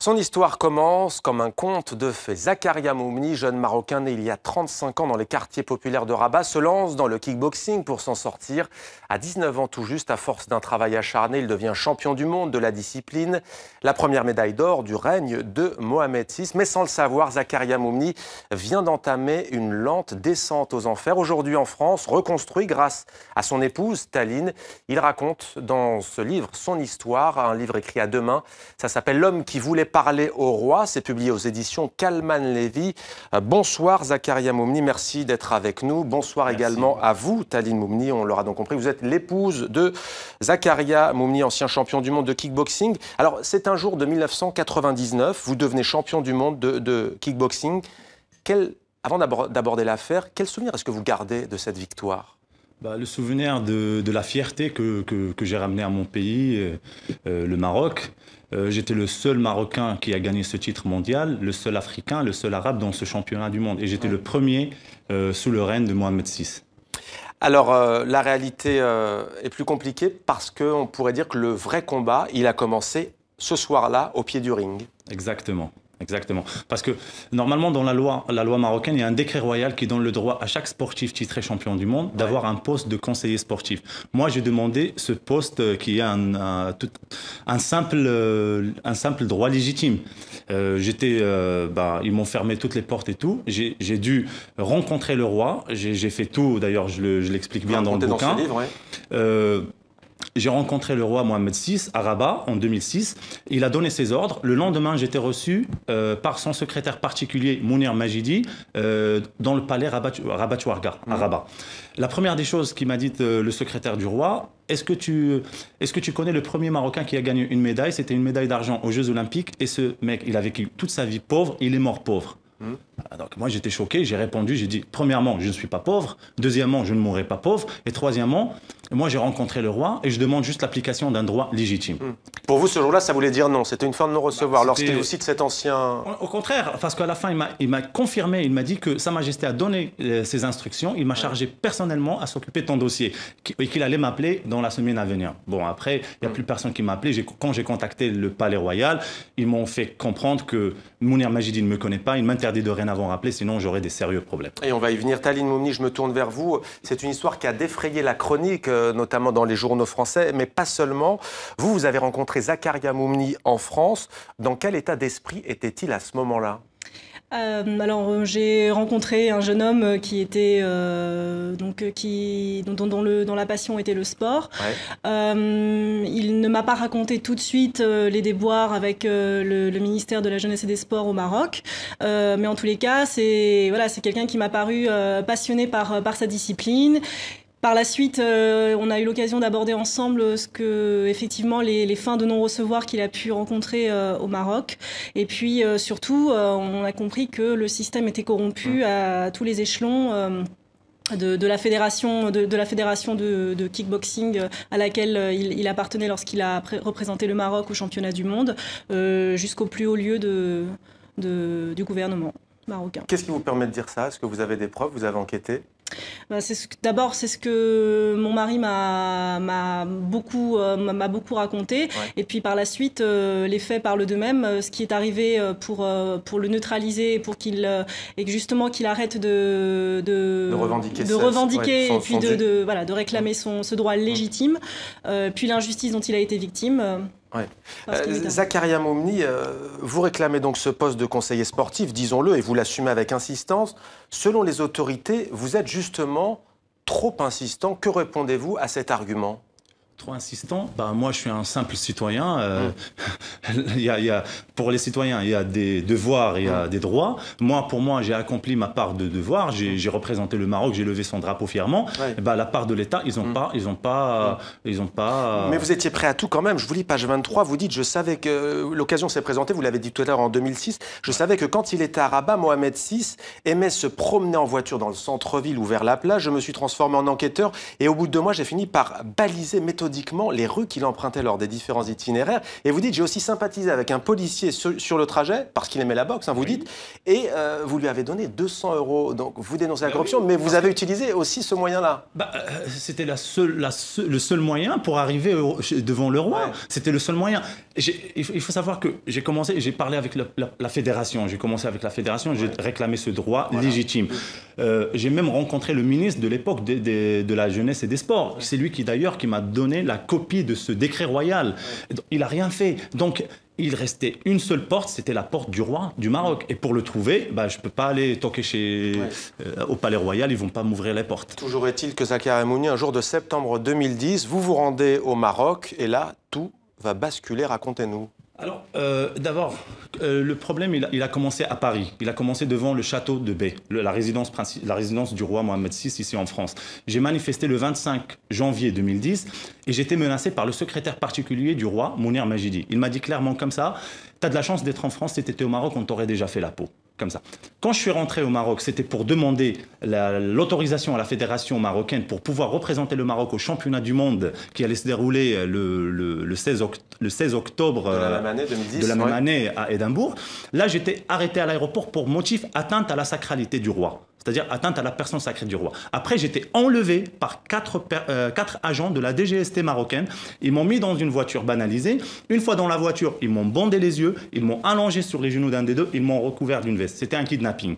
Son histoire commence comme un conte de fées. Zakaria Moumni, jeune Marocain né il y a 35 ans dans les quartiers populaires de Rabat, se lance dans le kickboxing pour s'en sortir. À 19 ans tout juste, à force d'un travail acharné, il devient champion du monde de la discipline. La première médaille d'or du règne de Mohamed VI. Mais sans le savoir, Zakaria Moumni vient d'entamer une lente descente aux enfers. Aujourd'hui en France, reconstruit grâce à son épouse Taline. Il raconte dans ce livre son histoire, un livre écrit à deux mains. Ça s'appelle L'homme qui voulait parler au roi. C'est publié aux éditions Kalman Levy. Bonsoir Zakaria Moumni, merci d'être avec nous. Bonsoir merci. Également à vous, Taline Moumni. On l'aura donc compris, vous êtes l'épouse de Zakaria Moumni, ancien champion du monde de kickboxing. Alors, c'est un jour de 1999. Vous devenez champion du monde de kickboxing. Avant d'aborder l'affaire, quel souvenir est-ce que vous gardez de cette victoire ? Le souvenir de la fierté que j'ai ramené à mon pays, le Maroc. J'étais le seul Marocain qui a gagné ce titre mondial, le seul Africain, le seul Arabe dans ce championnat du monde. Et j'étais le premier sous le règne de Mohamed VI. Alors, la réalité est plus compliquée parce qu'on pourrait dire que le vrai combat, il a commencé ce soir-là, au pied du ring. Exactement. Exactement. Parce que normalement, dans la loi marocaine, il y a un décret royal qui donne le droit à chaque sportif titré champion du monde d'avoir un poste de conseiller sportif. Moi, j'ai demandé ce poste qui est un simple droit légitime. Ils m'ont fermé toutes les portes et tout. J'ai dû rencontrer le roi. J'ai fait tout. D'ailleurs, je l'explique bien dans le bouquin. Dans ce livre, ouais. J'ai rencontré le roi Mohamed VI à Rabat en 2006. Il a donné ses ordres. Le lendemain, j'étais reçu par son secrétaire particulier, Mounir Majidi, dans le palais Rabat Ouarga, à Rabat. La première des choses qu'il m'a dit le secrétaire du roi, est-ce que tu connais le premier Marocain qui a gagné une médaille? C'était une médaille d'argent aux Jeux Olympiques. Et ce mec, il a vécu toute sa vie pauvre, il est mort pauvre. Donc moi j'étais choqué, j'ai répondu, j'ai dit premièrement je ne suis pas pauvre, deuxièmement je ne mourrai pas pauvre et troisièmement moi j'ai rencontré le roi et je demande juste l'application d'un droit légitime. Pour vous ce jour-là ça voulait dire non, c'était une fin de non-recevoir lorsqu'il vous cite cet ancien... Au contraire, parce qu'à la fin il m'a confirmé, il m'a dit que Sa Majesté a donné ses instructions, il m'a chargé personnellement à s'occuper de ton dossier et qu'il allait m'appeler dans la semaine à venir. Bon après il n'y a plus personne qui m'a appelé, quand j'ai contacté le palais royal, ils m'ont fait comprendre que Mounir Majidi ne me connaît pas, il m'interdit de rien avant rappeler, sinon j'aurais des sérieux problèmes. Et on va y venir. Taline Moumni, je me tourne vers vous. C'est une histoire qui a défrayé la chronique, notamment dans les journaux français, mais pas seulement. Vous avez rencontré Zakaria Moumni en France. Dans quel état d'esprit était-il à ce moment-là ? J'ai rencontré un jeune homme qui était dont la passion était le sport. Ouais. Il ne m'a pas raconté tout de suite les déboires avec le ministère de la Jeunesse et des Sports au Maroc, mais en tous les cas, c'est quelqu'un qui m'a paru passionné par sa discipline. Par la suite, on a eu l'occasion d'aborder ensemble effectivement les fins de non-recevoir qu'il a pu rencontrer au Maroc. Et puis surtout, on a compris que le système était corrompu à tous les échelons. De la fédération de kickboxing à laquelle il appartenait lorsqu'il a représenté le Maroc au championnat du monde, jusqu'au plus haut lieu du gouvernement marocain. Qu'est-ce qui vous permet de dire ça? Est-ce que vous avez des preuves? Vous avez enquêté? D'abord, c'est ce que mon mari m'a beaucoup raconté. Ouais. Et puis par la suite, les faits parlent d'eux-mêmes. Ce qui est arrivé pour le neutraliser, pour qu'il arrête de revendiquer et puis de réclamer ce droit légitime. Puis l'injustice dont il a été victime. Ouais. Zakaria Moumni, vous réclamez donc ce poste de conseiller sportif, disons-le, et vous l'assumez avec insistance. Selon les autorités, vous êtes justement trop insistant. Que répondez-vous à cet argument ? Trop insistant, moi je suis un simple citoyen. Pour les citoyens, il y a des devoirs, il y a des droits. Pour moi, j'ai accompli ma part de devoir. J'ai représenté le Maroc, j'ai levé son drapeau fièrement. Ouais. La part de l'État, ils ont pas. Mais vous étiez prêt à tout quand même. Je vous lis page 23. Vous dites, je savais que l'occasion s'est présentée. Vous l'avez dit tout à l'heure en 2006. Je savais que quand il était à Rabat, Mohamed VI aimait se promener en voiture dans le centre-ville ou vers la plage. Je me suis transformé en enquêteur et au bout de 2 mois, j'ai fini par baliser méthodiquement méthodiquement les rues qu'il empruntait lors des différents itinéraires. Et vous dites, j'ai aussi sympathisé avec un policier sur le trajet, parce qu'il aimait la boxe, hein, vous dites, et vous lui avez donné 200 €. Donc vous dénoncez la corruption, mais vous avez utilisé aussi ce moyen-là. C'était le seul moyen pour arriver devant le roi. Ouais. C'était le seul moyen. Il faut savoir que j'ai parlé avec la fédération. J'ai commencé avec la fédération, j'ai réclamé ce droit légitime. J'ai même rencontré le ministre de l'époque de la jeunesse et des sports. C'est lui qui m'a donné la copie de ce décret royal. Il n'a rien fait. Donc, il restait une seule porte, c'était la porte du roi du Maroc. Et pour le trouver, je ne peux pas aller toquer au Palais Royal, ils ne vont pas m'ouvrir les portes. Toujours est-il que Zakaria Moumni, un jour de septembre 2010, vous vous rendez au Maroc et là, tout va basculer. Racontez-nous. Alors, d'abord, le problème, il a commencé à Paris. Il a commencé devant le château de Bay, la résidence du roi Mohamed VI ici en France. J'ai manifesté le 25 janvier 2010 et j'étais menacé par le secrétaire particulier du roi, Mounir Majidi. Il m'a dit clairement comme ça, « T'as de la chance d'être en France, si t'étais au Maroc, on t'aurait déjà fait la peau. » Comme ça. Quand je suis rentré au Maroc, c'était pour demander l'autorisation à la fédération marocaine pour pouvoir représenter le Maroc au championnat du monde qui allait se dérouler le 16 octobre de la même année à Édimbourg. Là, j'étais arrêté à l'aéroport pour motif atteinte à la sacralité du roi. C'est-à-dire atteinte à la personne sacrée du roi. Après, j'étais enlevé par quatre agents de la DGST marocaine. Ils m'ont mis dans une voiture banalisée. Une fois dans la voiture, ils m'ont bandé les yeux, ils m'ont allongé sur les genoux d'un des deux, ils m'ont recouvert d'une veste. C'était un kidnapping.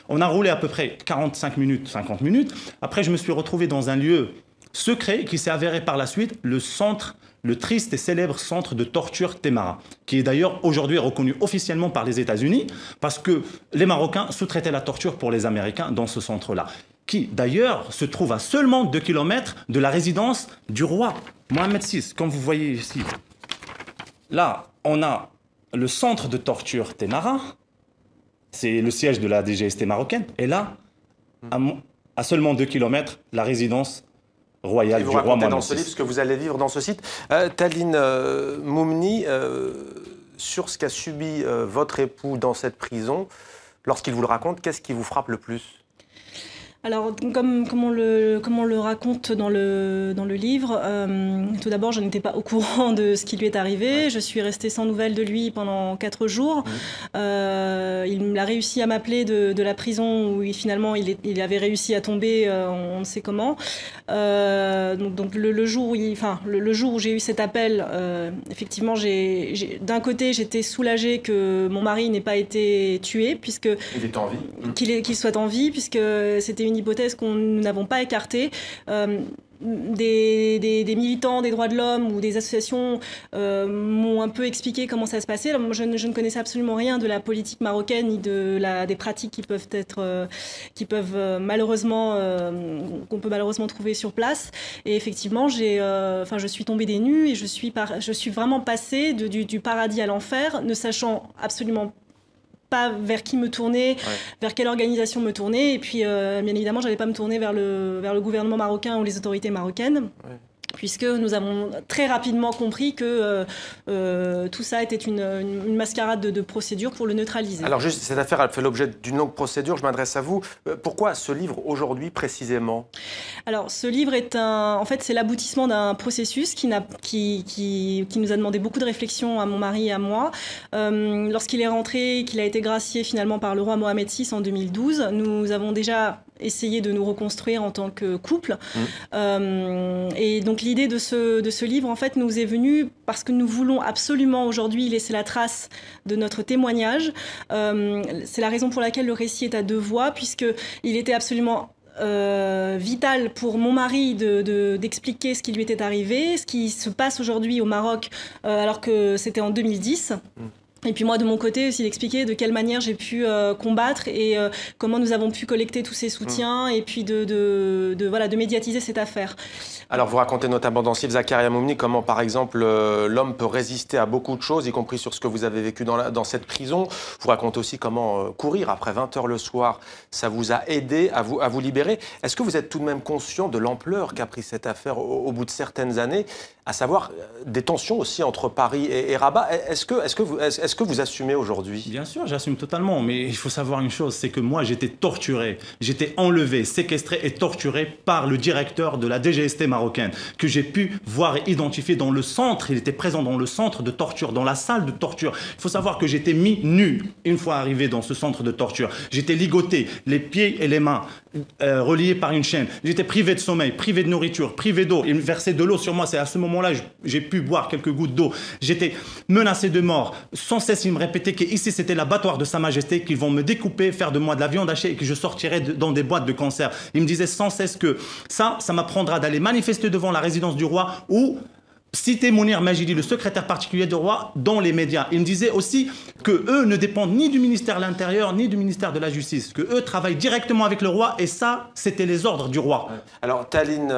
On a roulé à peu près 45 minutes, 50 minutes. Après, je me suis retrouvé dans un lieu secret qui s'est avéré par la suite le triste et célèbre centre de torture Temara, qui est d'ailleurs aujourd'hui reconnu officiellement par les États-Unis, parce que les Marocains sous-traitaient la torture pour les Américains dans ce centre-là, qui d'ailleurs se trouve à seulement 2 km de la résidence du roi Mohamed VI. Comme vous voyez ici, là, on a le centre de torture Temara, c'est le siège de la DGST marocaine, et là, à seulement 2 km, la résidence royal du roi Mohamed VI. Dans ce livre ce que vous allez vivre dans ce site. Taline Moumni, sur ce qu'a subi votre époux dans cette prison, lorsqu'il vous le raconte, qu'est-ce qui vous frappe le plus ? Alors, comme on le raconte dans le livre, tout d'abord, je n'étais pas au courant de ce qui lui est arrivé. Je suis restée sans nouvelles de lui pendant 4 jours. Il a réussi à m'appeler de la prison où finalement il avait réussi à tomber, on ne sait comment. Donc le jour où j'ai eu cet appel, effectivement, d'un côté, j'étais soulagée que mon mari n'ait pas été tué, puisque il est en vie. Qu'il soit en vie, puisque c'était une hypothèse que nous n'avons pas écartée. Des militants des droits de l'homme ou des associations m'ont un peu expliqué comment ça se passait. Alors, moi, je ne connaissais absolument rien de la politique marocaine ni des pratiques qui peuvent malheureusement qu'on peut malheureusement trouver sur place. Et effectivement, je suis tombée des nues et je suis vraiment passée du paradis à l'enfer, ne sachant absolument pas vers qui me tourner, vers quelle organisation me tourner. Et puis, bien évidemment, je n'allais pas me tourner vers le gouvernement marocain ou les autorités marocaines. Puisque nous avons très rapidement compris que tout ça était une mascarade de procédure pour le neutraliser. Alors juste, cette affaire elle fait l'objet d'une longue procédure, je m'adresse à vous. Pourquoi ce livre aujourd'hui précisément ? Alors ce livre en fait c'est l'aboutissement d'un processus qui nous a demandé beaucoup de réflexion à mon mari et à moi. Lorsqu'il est rentré, qu'il a été gracié finalement par le roi Mohamed VI en 2012, nous avons déjà essayé de nous reconstruire en tant que couple. Et donc l'idée de ce livre, en fait, nous est venue parce que nous voulons absolument aujourd'hui laisser la trace de notre témoignage. C'est la raison pour laquelle le récit est à 2 voix, puisqu'il était absolument vital pour mon mari d'expliquer ce qui lui était arrivé, ce qui se passe aujourd'hui au Maroc, alors que c'était en 2010. Et puis moi, de mon côté, aussi d'expliquer de quelle manière j'ai pu combattre et comment nous avons pu collecter tous ces soutiens et puis de médiatiser cette affaire. Alors vous racontez notamment dans ce livre, Zakaria Moumni, comment par exemple l'homme peut résister à beaucoup de choses, y compris sur ce que vous avez vécu dans cette prison. Vous racontez aussi comment courir après 20 h le soir, ça vous a aidé à vous libérer. Est-ce que vous êtes tout de même conscient de l'ampleur qu'a pris cette affaire au bout de certaines années, à savoir des tensions aussi entre Paris et Rabat? Est-ce que Est-ce que vous assumez aujourd'hui? Bien sûr, j'assume totalement, mais il faut savoir une chose, c'est que moi j'étais torturé, j'étais enlevé, séquestré et torturé par le directeur de la DGST marocaine, que j'ai pu voir et identifier dans le centre, il était présent dans le centre de torture, dans la salle de torture. Il faut savoir que j'étais mis nu une fois arrivé dans ce centre de torture. J'étais ligoté, les pieds et les mains reliés par une chaîne. J'étais privé de sommeil, privé de nourriture, privé d'eau. Ils me versaient de l'eau sur moi, c'est à ce moment-là que j'ai pu boire quelques gouttes d'eau. J'étais menacé de mort. Sans cesse, ils me répétaient qu'ici, c'était l'abattoir de Sa Majesté, qu'ils vont me découper, faire de moi de la viande hachée et que je sortirais dans des boîtes de conserve. Ils me disaient sans cesse que ça m'apprendra d'aller manifester devant la résidence du roi ou citer Mounir Majidi, le secrétaire particulier du roi, dans les médias. Il me disait aussi qu'eux ne dépendent ni du ministère de l'Intérieur, ni du ministère de la Justice, qu'eux travaillent directement avec le roi, et ça, c'était les ordres du roi. Alors, Taline,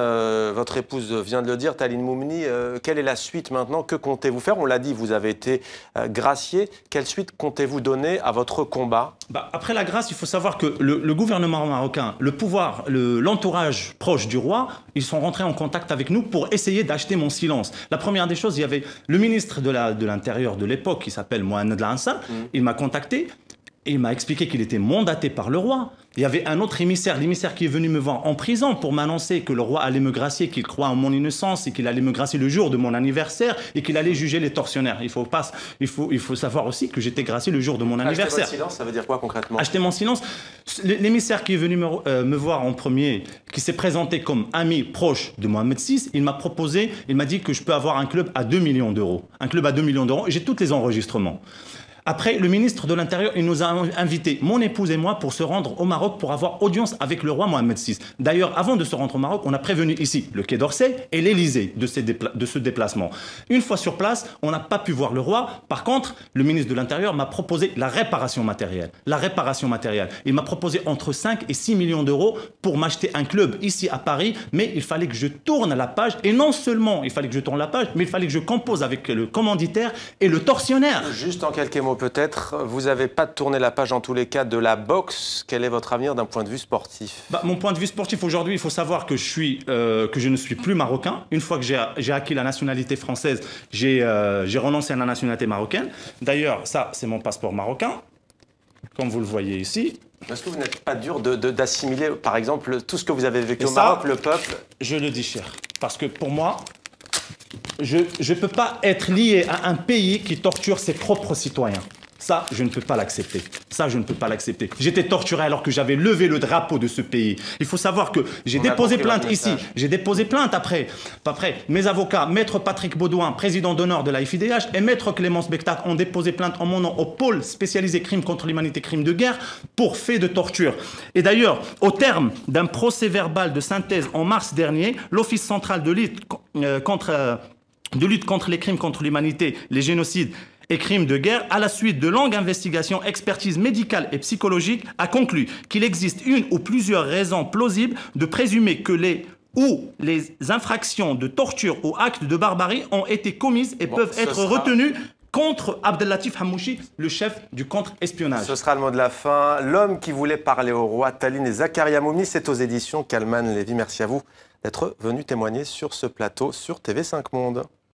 votre épouse vient de le dire, Taline Moumni, quelle est la suite maintenant? Que comptez-vous faire? On l'a dit, vous avez été gracié. Quelle suite comptez-vous donner à votre combat? Après la grâce, il faut savoir que le gouvernement marocain, le pouvoir, l'entourage proche du roi, ils sont rentrés en contact avec nous pour essayer d'acheter mon silence. La première des choses, il y avait le ministre de l'Intérieur de l'époque, qui s'appelle Mohamed Lansal. Il m'a contacté et il m'a expliqué qu'il était mandaté par le roi. Il y avait un autre émissaire, l'émissaire qui est venu me voir en prison pour m'annoncer que le roi allait me gracier, qu'il croit en mon innocence et qu'il allait me gracier le jour de mon anniversaire et qu'il allait juger les tortionnaires. Il faut savoir aussi que j'étais gracié le jour de mon anniversaire. Acheter votre silence, ça veut dire quoi concrètement? Acheter mon silence. L'émissaire qui est venu me voir en premier, qui s'est présenté comme ami proche de Mohamed VI, il m'a proposé, il m'a dit que je peux avoir un club à 2 millions d'euros. Un club à 2 millions d'euros. J'ai tous les enregistrements. Après, le ministre de l'Intérieur, il nous a invités, mon épouse et moi, pour se rendre au Maroc pour avoir audience avec le roi Mohamed VI. D'ailleurs, avant de se rendre au Maroc, on a prévenu ici le Quai d'Orsay et l'Élysée de ce déplacement. Une fois sur place, on n'a pas pu voir le roi. Par contre, le ministre de l'Intérieur m'a proposé la réparation matérielle. La réparation matérielle. Il m'a proposé entre 5 et 6 millions d'euros pour m'acheter un club ici à Paris, mais il fallait que je tourne la page. Et non seulement il fallait que je tourne la page, mais il fallait que je compose avec le commanditaire et le tortionnaire. Juste en quelques mots peut-être, vous n'avez pas tourné la page en tous les cas de la boxe. Quel est votre avenir d'un point de vue sportif? Mon point de vue sportif aujourd'hui, il faut savoir que je ne suis plus marocain. Une fois que j'ai acquis la nationalité française, j'ai renoncé à la nationalité marocaine. D'ailleurs, ça, c'est mon passeport marocain, comme vous le voyez ici. Est-ce que vous n'êtes pas dur d'assimiler, par exemple, tout ce que vous avez vécu au Maroc, le peuple? Je le dis cher, parce que pour moi, je ne peux pas être lié à un pays qui torture ses propres citoyens. Ça, je ne peux pas l'accepter. Ça, je ne peux pas l'accepter. J'étais torturé alors que j'avais levé le drapeau de ce pays. Il faut savoir que j'ai déposé plainte ici. J'ai déposé plainte après. Mes avocats, Maître Patrick Baudouin, président d'honneur de la FIDH, et Maître Clémence Bectat ont déposé plainte en mon nom au pôle spécialisé crimes contre l'humanité, crimes de guerre, pour faits de torture. Et d'ailleurs, au terme d'un procès verbal de synthèse en mars dernier, l'Office central de lutte contre les crimes contre l'humanité, les génocides et crimes de guerre, à la suite de longues investigations, expertises médicales et psychologiques, a conclu qu'il existe une ou plusieurs raisons plausibles de présumer que les infractions de torture ou actes de barbarie ont été commises et peuvent être retenues contre Abdellatif Hamouchi, le chef du contre-espionnage. Ce sera le mot de la fin. L'homme qui voulait parler au roi, Taline et Zakaria Moumni, c'est aux éditions Kalman Levy. Merci à vous d'être venu témoigner sur ce plateau sur TV5 Monde.